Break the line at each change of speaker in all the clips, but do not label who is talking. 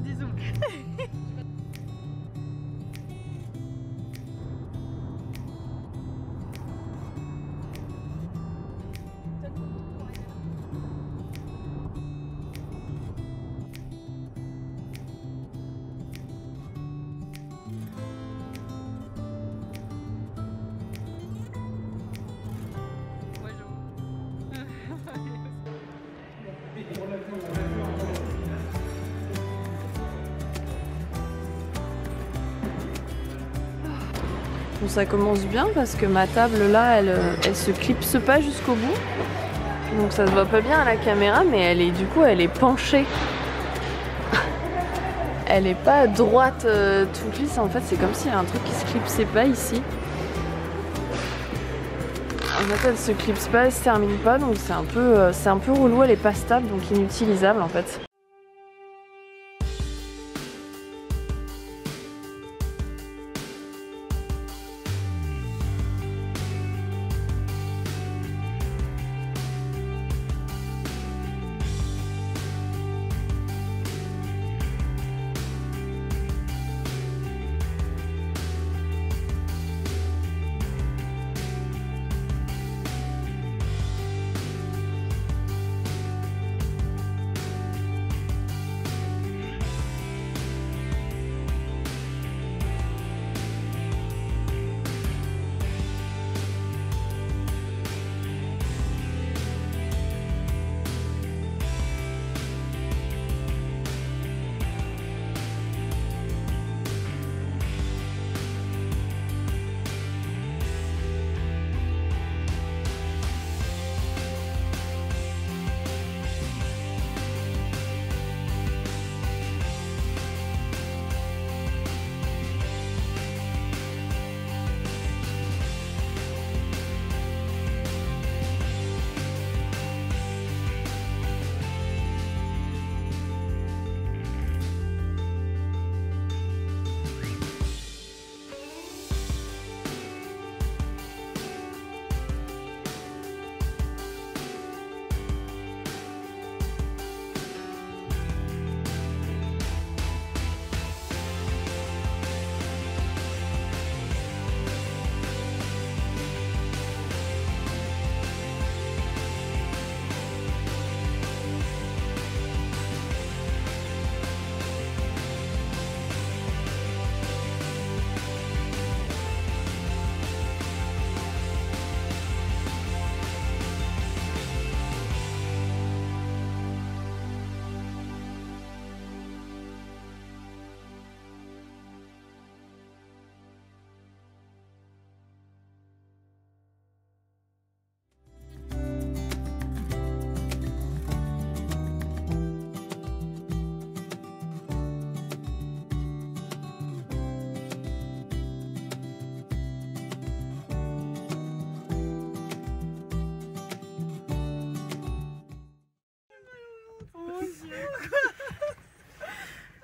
dis zoom.
Bon, ça commence bien parce que ma table là, elle se clipse pas jusqu'au bout. Donc ça se voit pas bien à la caméra, mais du coup elle est penchée. Elle est pas droite toute lisse, en fait c'est comme s'il y a un truc qui se clipsait pas ici. En fait elle se clipse pas, elle se termine pas, donc c'est un peu relou, elle est pas stable, donc inutilisable en fait.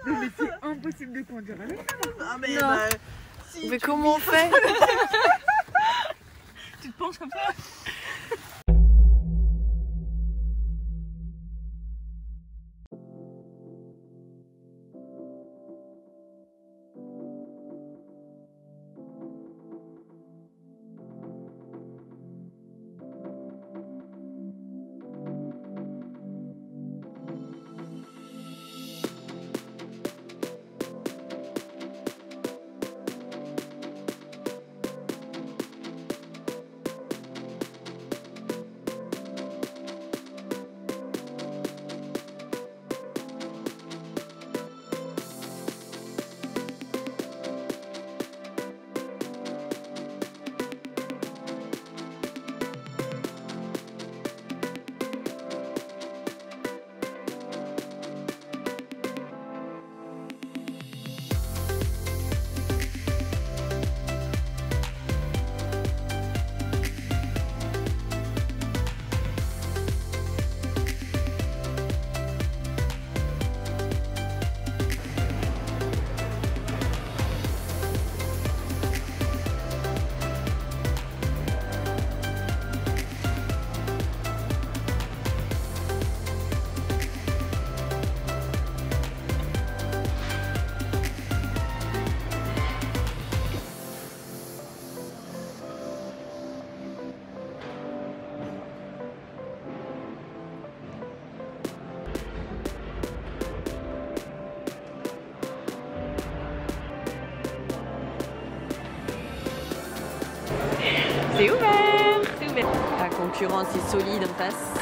Mais c'est impossible de conduire avec ça. Ah mais
non. Si, mais comment on fait?
Tu te penches comme ça?
C'est ouvert, c'est ouvert. La concurrence est solide en face.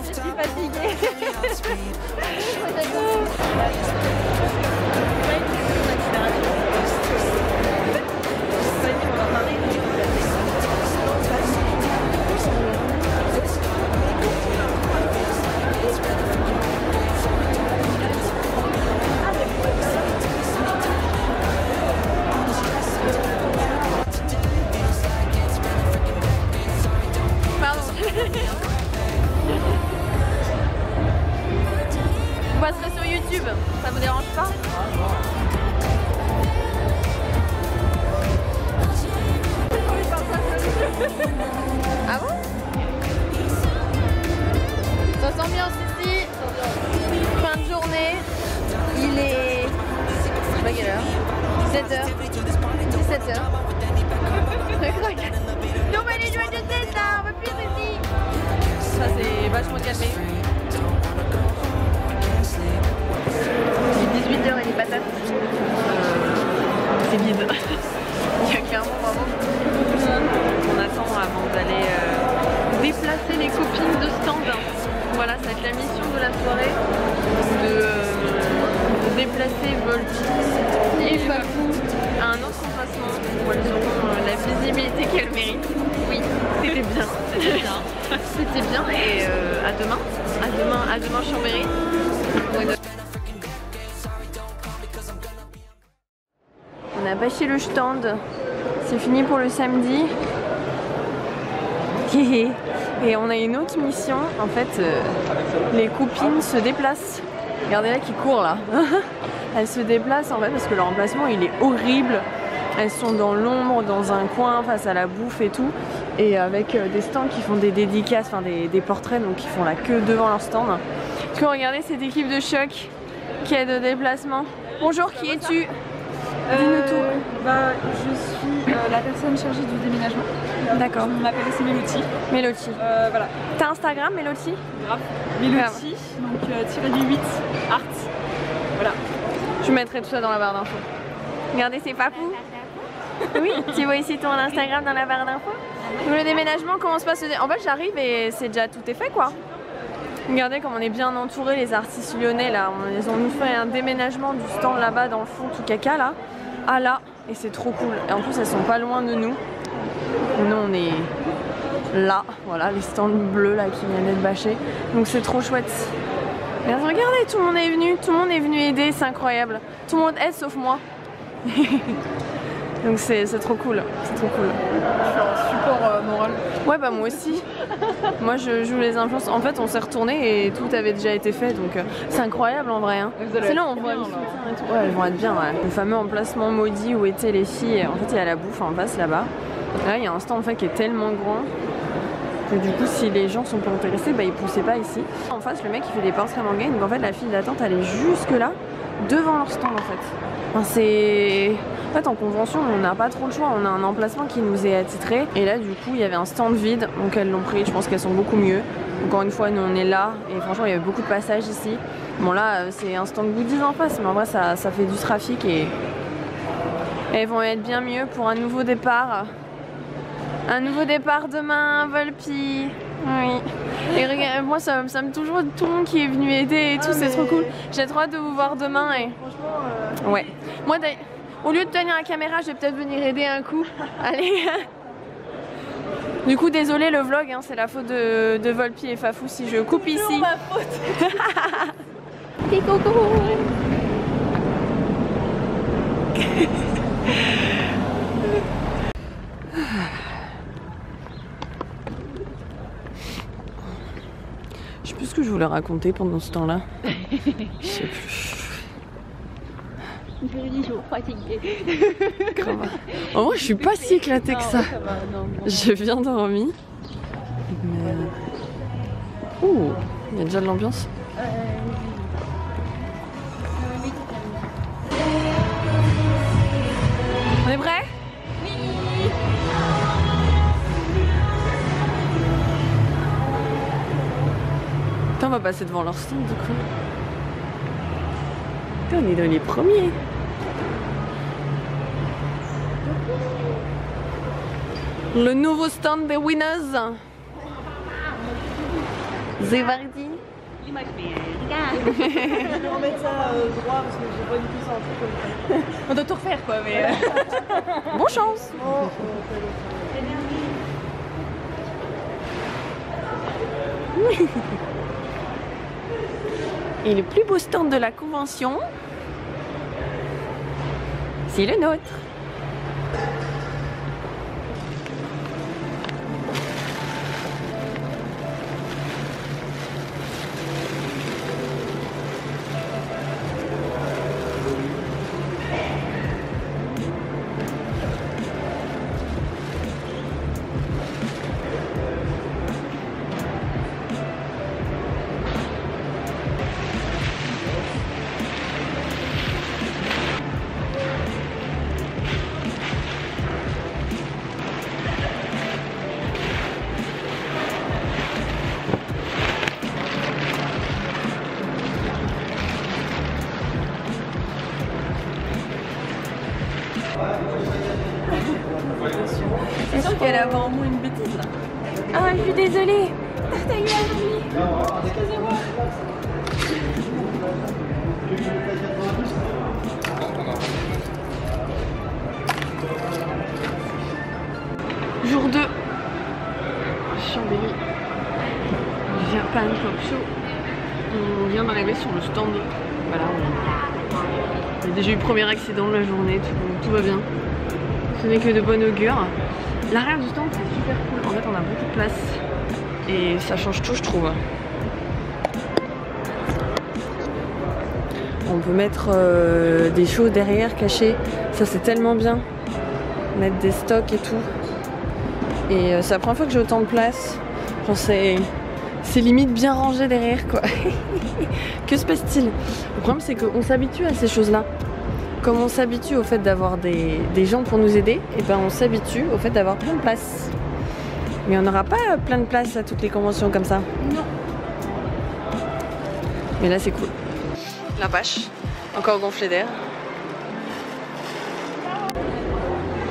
Je suis fatiguée. On passerait sur YouTube, ça vous dérange pas? Ah bon? Ça s'ambiance ici, fin de journée, il est... je sais pas quelle heure, 17h. 17h. Non mais les jouets de tête là, on va plus ici. Ça c'est vachement calmé. Il est 18h et les patates, c'est vide. Il y a clairement vraiment on attend avant d'aller déplacer les copines de stand. Voilà, ça va être la mission de la soirée, de déplacer Volty et Papou à un autre emplacement où elles auront la visibilité qu'elles méritent. Oui, c'était bien. C'était bien. C'était bien et à demain. À demain Chambéry. On a bâché le stand. C'est fini pour le samedi. Et on a une autre mission. En fait, les copines se déplacent. Regardez là qui court là. Elles se déplacent en fait parce que leur emplacement il est horrible. Elles sont dans l'ombre, dans un coin face à la bouffe et tout. Et avec des stands qui font des dédicaces, enfin des portraits, donc qui font la queue devant leur stand. Est-ce que regardez cette équipe de choc qui est de déplacement. Bonjour, qui es-tu? Dis-nous tout.
Je suis la personne chargée du déménagement.
D'accord.
On m'appelle aussi Mélodie.
Mélodie.
Voilà.
T'as Instagram, Mélodie?
Grave. Mélodie, donc tiré du 8, art. Voilà.
Je mettrai tout ça dans la barre d'infos. Regardez, c'est Papou. Oui, tu vois ici ton Instagram dans la barre d'infos. Le déménagement, comment se passe? En fait, j'arrive et c'est déjà tout est fait quoi. Regardez comme on est bien entouré, les artistes lyonnais là. Ils ont nous fait un déménagement du stand là-bas dans le fond tout caca là. À là, et c'est trop cool. Et en plus elles sont pas loin de nous. Nous on est là, voilà, les stands bleus là qui viennent d'être bâchés. Donc c'est trop chouette. Et regardez, tout le monde est venu aider, c'est incroyable. Tout le monde aide sauf moi. Donc c'est trop cool, c'est trop cool.
Je suis en support moral.
Ouais bah moi aussi. Moi je joue les influences. En fait on s'est retourné et tout avait déjà été fait donc c'est incroyable en vrai. Hein. C'est là on voit le soutien et tout. Ouais, ils vont être bien ouais. Le fameux emplacement maudit où étaient les filles. En fait il y a la bouffe en face là-bas. Là il y a un stand en fait qui est tellement grand que du coup si les gens sont pas intéressés bah ils poussaient pas ici. En face le mec il fait des portraits manga donc en fait la file d'attente elle est jusque là devant leur stand en fait. Enfin, c'est... En fait en convention on n'a pas trop le choix, on a un emplacement qui nous est attitré et là du coup il y avait un stand vide donc elles l'ont pris, je pense qu'elles sont beaucoup mieux. Encore une fois nous on est là et franchement il y avait beaucoup de passages ici. Bon là c'est un stand goodies en face mais en vrai ça fait du trafic et elles vont être bien mieux pour un nouveau départ. Un nouveau départ demain, Volpi. Oui. Et regarde, moi ça me toujours tout le monde qui est venu aider et tout, c'est trop cool. J'ai trop hâte de vous voir demain et... Franchement... Ouais. Moi au lieu de tenir la caméra, je vais peut-être venir aider un coup. Allez. Du coup désolé le vlog, hein, c'est la faute de Volpi et Fafou si je coupe ici. C'est ma faute. Et coucou. Je sais plus ce que je voulais raconter pendant ce temps-là. Je sais plus. En vrai, je suis pas si éclatée que ça. J'ai bien dormi. Mais... Ouh, il y a déjà de l'ambiance. On est prêts? On va passer devant leur stand du coup. On est dans les premiers. Le nouveau stand des winners. Zevardi.
Regarde. Je vais remettre ça droit parce que j'ai pas du tout ça en truc comme ça.
On doit tout refaire quoi mais...
Bonne chance. Et le plus beau stand de la convention, c'est le nôtre. C'est sûr qu'elle a vraiment une bêtise là. Ah, je suis désolée. T'as eu un oubli. Excusez-moi. Jour 2. Chambéry. Japan Pop Show. On vient d'arriver sur le stand. Voilà. On a déjà eu le premier accident de la journée. Tout va bien. Ce n'est que de bon augure. L'arrière du stand c'est super cool. En fait on a beaucoup de place. Et ça change tout je trouve. On peut mettre des shows derrière cachés. Ça c'est tellement bien. Mettre des stocks et tout. Et c'est la première fois que j'ai autant de place. Genre c'est limite bien rangé derrière quoi. Que se passe-t-il? Le problème c'est qu'on s'habitue à ces choses là. Comme on s'habitue au fait d'avoir des gens pour nous aider, et ben on s'habitue au fait d'avoir plein de place. Mais on n'aura pas plein de place à toutes les conventions comme ça.
Non.
Mais là c'est cool. La vache, encore gonflée d'air.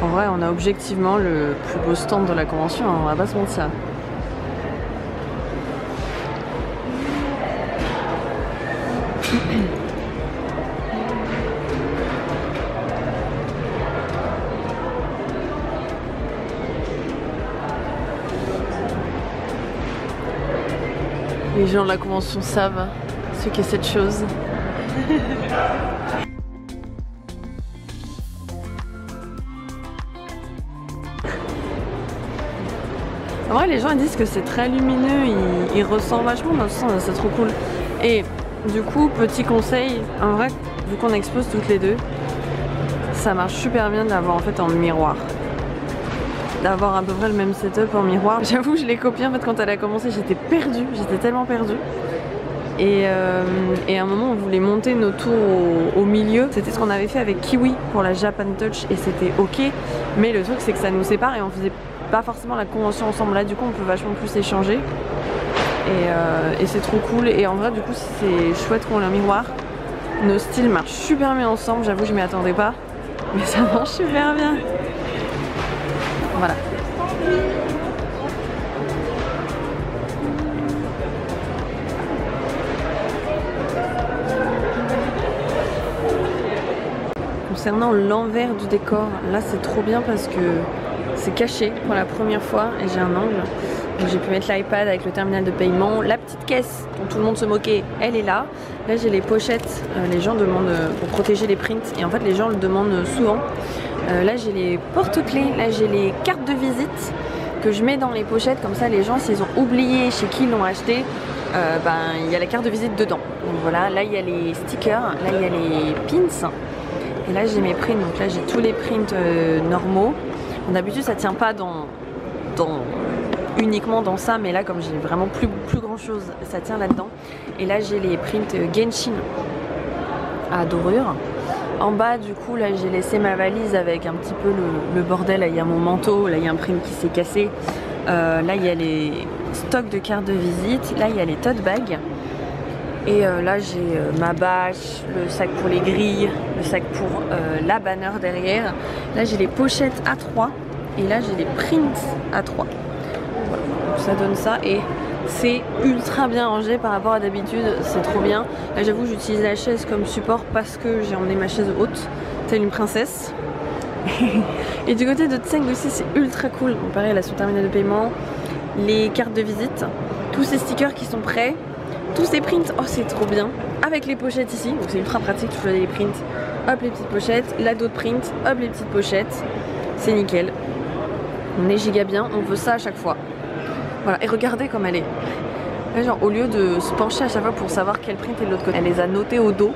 En vrai on a objectivement le plus beau stand de la convention, hein, on va pas se mentir. gens de la convention savent ce qu'est cette chose. En vrai, les gens ils disent que c'est très lumineux, il ressent vachement dans le sens, c'est trop cool. Et du coup, petit conseil, en vrai, vu qu'on expose toutes les deux, ça marche super bien d'avoir en fait en miroir. D'avoir à peu près le même setup en miroir. J'avoue, je l'ai copié en fait quand elle a commencé, j'étais perdue, j'étais tellement perdue. Et à un moment, on voulait monter nos tours au milieu. C'était ce qu'on avait fait avec Kiwi pour la Japan Touch et c'était ok. Mais le truc, c'est que ça nous sépare et on faisait pas forcément la convention ensemble. Là, du coup, on peut vachement plus échanger. Et c'est trop cool. Et en vrai, du coup, c'est chouette qu'on ait un miroir. Nos styles marchent super bien ensemble. J'avoue, je m'y attendais pas. Mais ça marche super bien. Voilà. Concernant l'envers du décor, là c'est trop bien parce que c'est caché pour la première fois et j'ai un angle. Donc j'ai pu mettre l'iPad avec le terminal de paiement. La petite caisse dont tout le monde se moquait, elle est là. Là j'ai les pochettes, les gens demandent pour protéger les prints et en fait les gens le demandent souvent. Là j'ai les porte-clés, là j'ai les cartes de visite que je mets dans les pochettes, comme ça les gens s'ils ont oublié chez qui ils l'ont acheté, il y a la carte de visite dedans. Donc voilà, là il y a les stickers, là il y a les pins. Et là j'ai mes prints, donc là j'ai tous les prints normaux. D'habitude ça tient pas uniquement dans ça, mais là comme j'ai vraiment plus grand chose, ça tient là-dedans. Et là j'ai les prints Genshin à dorure. En bas du coup là j'ai laissé ma valise avec un petit peu le bordel, là il y a mon manteau, là il y a un print qui s'est cassé. Là il y a les stocks de cartes de visite, là il y a les tote bags. Et là j'ai ma bâche, le sac pour les grilles, le sac pour la banner derrière. Là j'ai les pochettes A3 et là j'ai les prints A3. Voilà, donc ça donne ça et c'est ultra bien rangé par rapport à d'habitude, c'est trop bien. Là j'avoue j'utilise la chaise comme support parce que j'ai emmené ma chaise haute, telle une princesse. Et du côté de Tseng aussi c'est ultra cool. Donc pareil là sur le terminal de paiement, les cartes de visite, tous ces stickers qui sont prêts. Tous ces prints, oh c'est trop bien. Avec les pochettes ici, donc c'est ultra pratique, tu choisis les prints, hop les petites pochettes, là d'autres prints, hop les petites pochettes. C'est nickel. On est giga bien, on veut ça à chaque fois. Voilà, et regardez comme elle est. Là, genre au lieu de se pencher à chaque fois pour savoir quel print est de l'autre côté, elle les a notés au dos.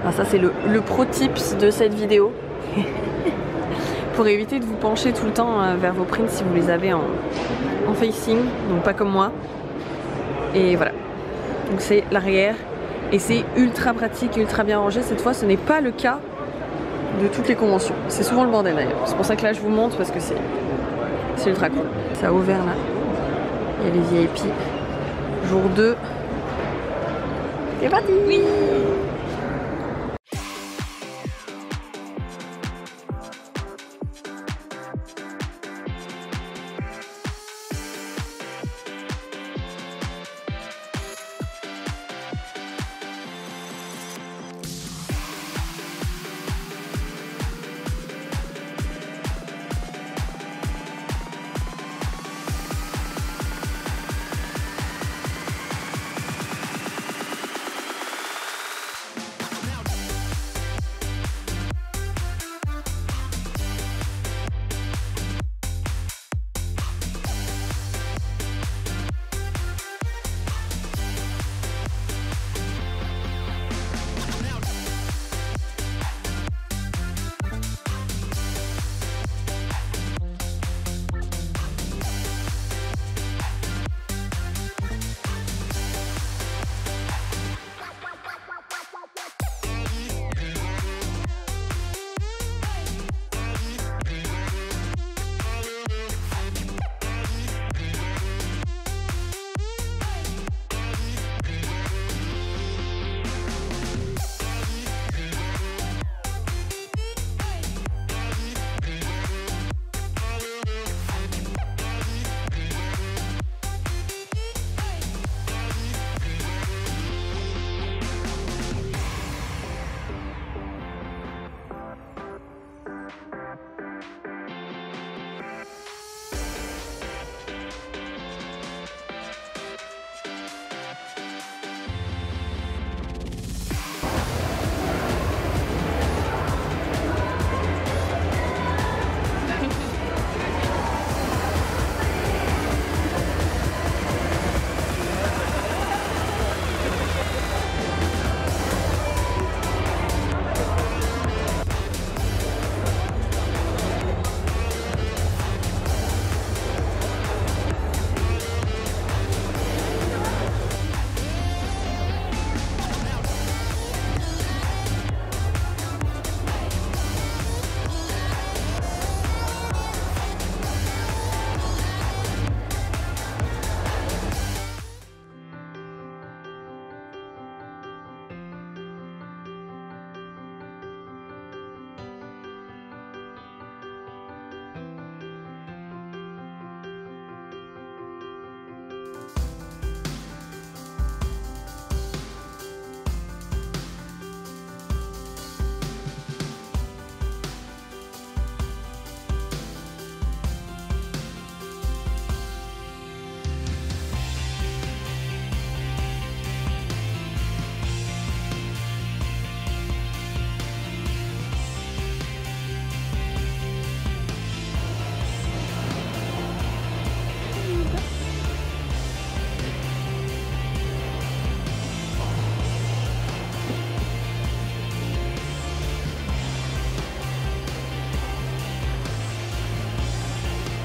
Ah, ça c'est le pro tips de cette vidéo. Pour éviter de vous pencher tout le temps vers vos prints si vous les avez en facing, donc pas comme moi. Et voilà. Donc c'est l'arrière et c'est ultra pratique, ultra bien rangé. Cette fois ce n'est pas le cas de toutes les conventions. C'est souvent le bordel d'ailleurs. C'est pour ça que là je vous montre parce que c'est ultra cool. Ça a ouvert là. Il y a les VIP. Jour 2. C'est parti. Oui.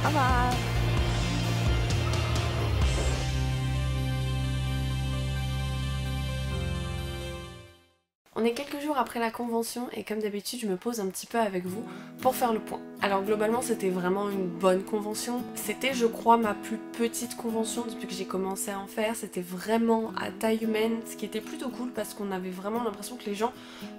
Au revoir. On est quelques jours après la convention et comme d'habitude je me pose un petit peu avec vous pour faire le point. Alors globalement c'était vraiment une bonne convention. C'était je crois ma plus petite convention depuis que j'ai commencé à en faire. C'était vraiment à taille humaine, ce qui était plutôt cool parce qu'on avait vraiment l'impression que les gens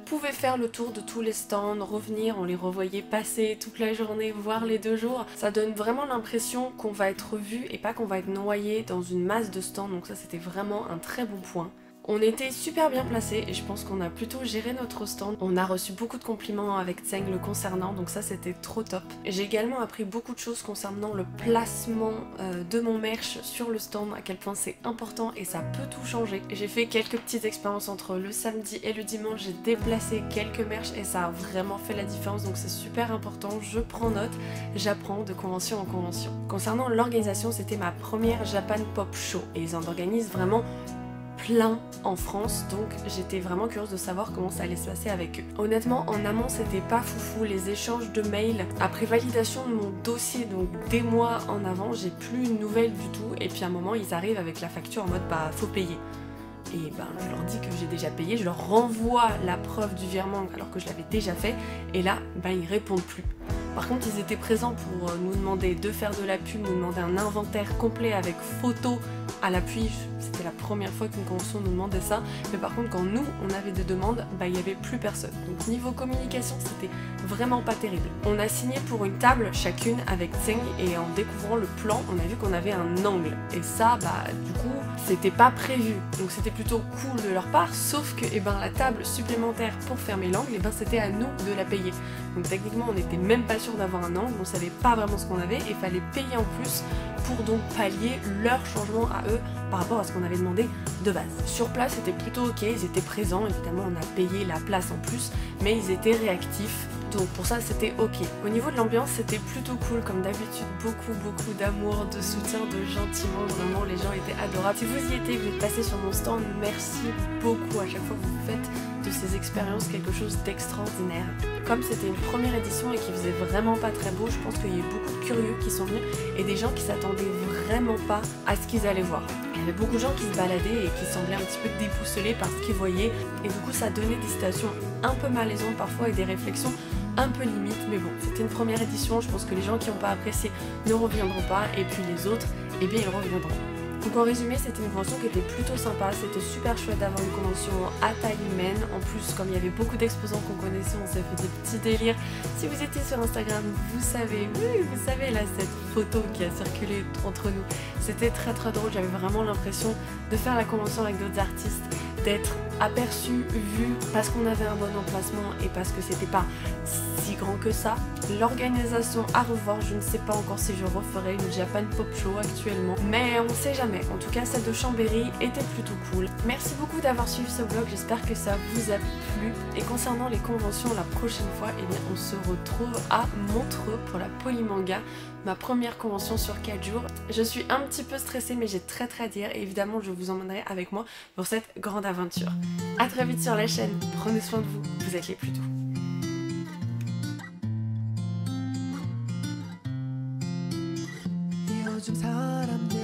pouvaient faire le tour de tous les stands, revenir, on les revoyait passer toute la journée, voire les 2 jours. Ça donne vraiment l'impression qu'on va être vu et pas qu'on va être noyé dans une masse de stands, donc ça c'était vraiment un très bon point. On était super bien placés et je pense qu'on a plutôt géré notre stand. On a reçu beaucoup de compliments avec Tseng le concernant, donc ça c'était trop top. J'ai également appris beaucoup de choses concernant le placement de mon merch sur le stand, à quel point c'est important et ça peut tout changer. J'ai fait quelques petites expériences entre le samedi et le dimanche, j'ai déplacé quelques merch et ça a vraiment fait la différence, donc c'est super important. Je prends note, j'apprends de convention en convention. Concernant l'organisation, c'était ma première Japan Pop Show et ils en organisent vraiment plein en France, donc j'étais vraiment curieuse de savoir comment ça allait se passer avec eux. Honnêtement en amont c'était pas foufou, les échanges de mails après validation de mon dossier, donc des mois en avant, j'ai plus une nouvelle du tout et puis à un moment ils arrivent avec la facture en mode bah faut payer. Et ben je leur dis que j'ai déjà payé, je leur renvoie la preuve du virement alors que je l'avais déjà fait et là ben ils répondent plus. Par contre ils étaient présents pour nous demander de faire de la pub, nous demander un inventaire complet avec photos à l'appui. C'était la première fois qu'une convention nous demandait ça, mais par contre quand nous on avait des demandes, bah il n'y avait plus personne. Donc niveau communication c'était vraiment pas terrible. On a signé pour une table chacune avec Tseng et en découvrant le plan on a vu qu'on avait un angle et ça bah du coup c'était pas prévu, donc c'était plutôt cool de leur part, sauf que eh ben, la table supplémentaire pour fermer l'angle, eh ben, c'était à nous de la payer. Donc techniquement on n'était même pas sûr d'avoir un angle, on savait pas vraiment ce qu'on avait et fallait payer en plus pour donc pallier leur changement à eux par rapport à ce qu'on avait demandé de base. Sur place c'était plutôt ok, ils étaient présents, évidemment on a payé la place en plus, mais ils étaient réactifs. Donc pour ça c'était ok. Au niveau de l'ambiance c'était plutôt cool comme d'habitude, beaucoup d'amour, de soutien, de gentiment, vraiment les gens étaient adorables. Si vous y étiez, vous êtes passé sur mon stand, merci beaucoup, à chaque fois que vous faites de ces expériences quelque chose d'extraordinaire. Comme c'était une première édition et qu'il faisait vraiment pas très beau, je pense qu'il y a eu beaucoup de curieux qui sont venus et des gens qui s'attendaient vraiment pas à ce qu'ils allaient voir. Il y avait beaucoup de gens qui se baladaient et qui semblaient un petit peu déboussolés par ce qu'ils voyaient et du coup ça donnait des situations un peu malaisantes parfois et des réflexions un peu limites, mais bon, c'était une première édition, je pense que les gens qui n'ont pas apprécié ne reviendront pas et puis les autres, eh bien ils reviendront. Donc en résumé, c'était une convention qui était plutôt sympa, c'était super chouette d'avoir une convention à taille humaine. En plus, comme il y avait beaucoup d'exposants qu'on connaissait, on s'est fait des petits délires. Si vous étiez sur Instagram, vous savez, oui, vous savez là, cette photo qui a circulé entre nous. C'était très drôle, j'avais vraiment l'impression de faire la convention avec d'autres artistes, d'être aperçu, vu, parce qu'on avait un bon emplacement et parce que c'était pas si grand que ça. L'organisation à revoir, je ne sais pas encore si je referai une Japan Pop Show actuellement, mais on sait jamais. En tout cas, celle de Chambéry était plutôt cool. Merci beaucoup d'avoir suivi ce vlog, j'espère que ça vous a plu. Et concernant les conventions, la prochaine fois, eh bien, on se retrouve à Montreux pour la Polymanga, ma première convention sur 4 jours. Je suis un petit peu stressée, mais j'ai très à dire et évidemment, je vous emmènerai avec moi pour cette grande aventure. A très vite sur la chaîne, prenez soin de vous, vous êtes les plus doux.
요즘 사람들